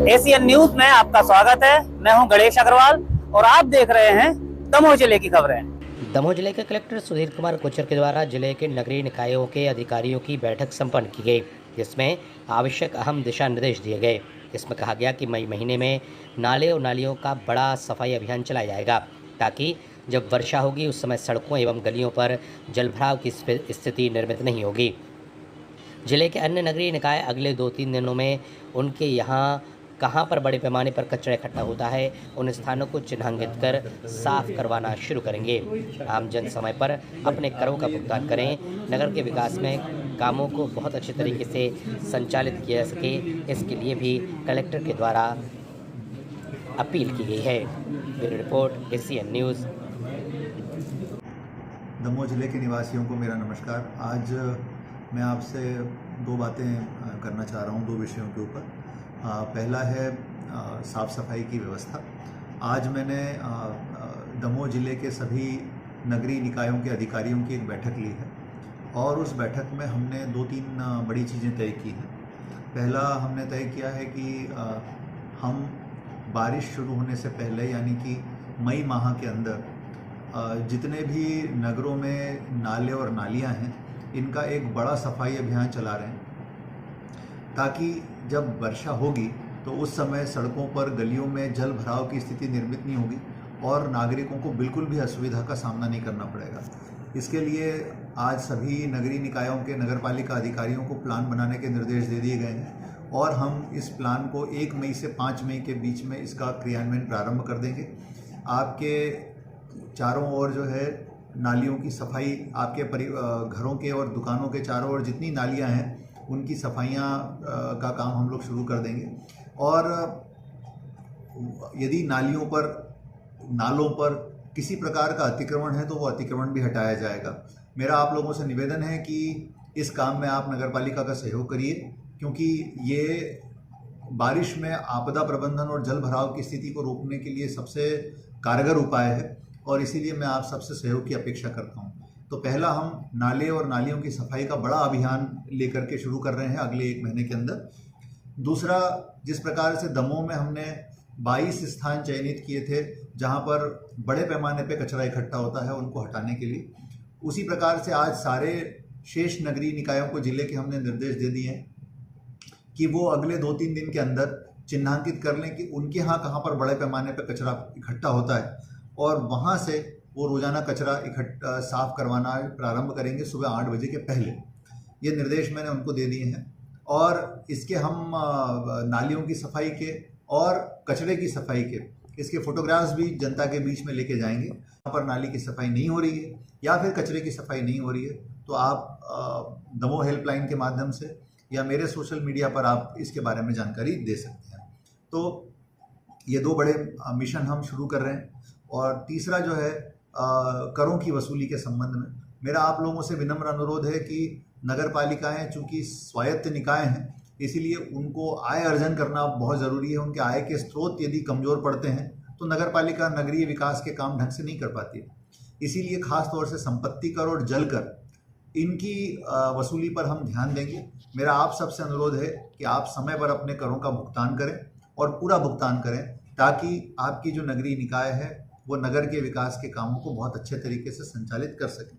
Asian news में आपका स्वागत है। मैं हूं गणेश अग्रवाल और आप देख रहे हैं दमोह जिले की खबरें। दमोह जिले के कलेक्टर सुधीर कुमार कोचर के द्वारा जिले के नगरीय निकायों के अधिकारियों की बैठक संपन्न की गई, जिसमें आवश्यक अहम दिशा निर्देश दिए गए। इसमें कहा गया कि मई महीने में नाले और नालियों का बड़ा सफाई अभियान चलाया जाएगा, ताकि जब वर्षा होगी उस समय सड़कों एवं गलियों पर जलभराव की स्थिति निर्मित नहीं होगी। जिले के अन्य नगरीय निकाय अगले 2-3 दिनों में उनके यहाँ कहाँ पर बड़े पैमाने पर कचरा इकट्ठा होता है, उन स्थानों को चिन्हांकित कर साफ करवाना शुरू करेंगे। आमजन समय पर अपने करों का भुगतान करें। नगर के विकास में कामों को बहुत अच्छे तरीके से संचालित किया जा सके, इसके लिए भी कलेक्टर के द्वारा अपील की गई है। Bureau report, Asian news. Damoh जिले के निवासियों को मेरा नमस्कार। आज मैं आपसे दो बातें करना चाह रहा हूँ, दो विषयों के ऊपर। पहला है साफ़ सफाई की व्यवस्था। आज मैंने दमोह जिले के सभी नगरीय निकायों के अधिकारियों की एक बैठक ली है और उस बैठक में हमने 2-3 बड़ी चीज़ें तय की हैं। पहला हमने तय किया है कि हम बारिश शुरू होने से पहले यानी कि मई माह के अंदर जितने भी नगरों में नाले और नालियां हैं, इनका एक बड़ा सफाई अभियान चला रहे हैं, ताकि जब वर्षा होगी तो उस समय सड़कों पर गलियों में जल भराव की स्थिति निर्मित नहीं होगी और नागरिकों को बिल्कुल भी असुविधा का सामना नहीं करना पड़ेगा। इसके लिए आज सभी नगरीय निकायों के नगरपालिका अधिकारियों को प्लान बनाने के निर्देश दे दिए गए हैं और हम इस प्लान को 1 मई से 5 मई के बीच में इसका क्रियान्वयन प्रारंभ कर देंगे। आपके चारों ओर जो है नालियों की सफाई, आपके घरों के और दुकानों के चारों ओर जितनी नालियां हैं उनकी सफाइयाँ का काम हम लोग शुरू कर देंगे। और यदि नालों पर किसी प्रकार का अतिक्रमण है तो वो अतिक्रमण भी हटाया जाएगा। मेरा आप लोगों से निवेदन है कि इस काम में आप नगरपालिका का सहयोग करिए, क्योंकि ये बारिश में आपदा प्रबंधन और जल भराव की स्थिति को रोकने के लिए सबसे कारगर उपाय है और इसीलिए मैं आप सबसे सहयोग की अपेक्षा करता हूँ। तो पहला, हम नाले और नालियों की सफाई का बड़ा अभियान लेकर के शुरू कर रहे हैं अगले 1 महीने के अंदर। दूसरा, जिस प्रकार से दमोह में हमने 22 स्थान चयनित किए थे जहां पर बड़े पैमाने पे कचरा इकट्ठा होता है, उनको हटाने के लिए, उसी प्रकार से आज सारे शेष नगरीय निकायों को जिले के हमने निर्देश दे दिए हैं कि वो अगले 2-3 दिन के अंदर चिन्हांकित कर लें कि उनके यहाँ कहाँ पर बड़े पैमाने पर कचरा इकट्ठा होता है और वहाँ से वो रोज़ाना कचरा साफ करवाना प्रारंभ करेंगे सुबह 8 बजे के पहले। ये निर्देश मैंने उनको दे दिए हैं और इसके हम नालियों की सफाई के और कचरे की सफाई के इसके फोटोग्राफ्स भी जनता के बीच में लेके जाएंगे। वहाँ पर नाली की सफाई नहीं हो रही है या फिर कचरे की सफाई नहीं हो रही है तो आप दमोह हेल्पलाइन के माध्यम से या मेरे सोशल मीडिया पर आप इसके बारे में जानकारी दे सकते हैं। तो ये 2 बड़े मिशन हम शुरू कर रहे हैं। और तीसरा जो है करों की वसूली के संबंध में मेरा आप लोगों से विनम्र अनुरोध है कि नगर पालिकाएँ चूँकि स्वायत्त निकाय हैं, इसीलिए उनको आय अर्जन करना बहुत ज़रूरी है। उनके आय के स्रोत यदि कमज़ोर पड़ते हैं तो नगर पालिका नगरीय विकास के काम ढंग से नहीं कर पाती है। इसीलिए खास तौर से संपत्ति कर और जल कर, इनकी वसूली पर हम ध्यान देंगे। मेरा आप सबसे अनुरोध है कि आप समय पर अपने करों का भुगतान करें और पूरा भुगतान करें, ताकि आपकी जो नगरीय निकाय है वो नगर के विकास के कामों को बहुत अच्छे तरीके से संचालित कर सकें।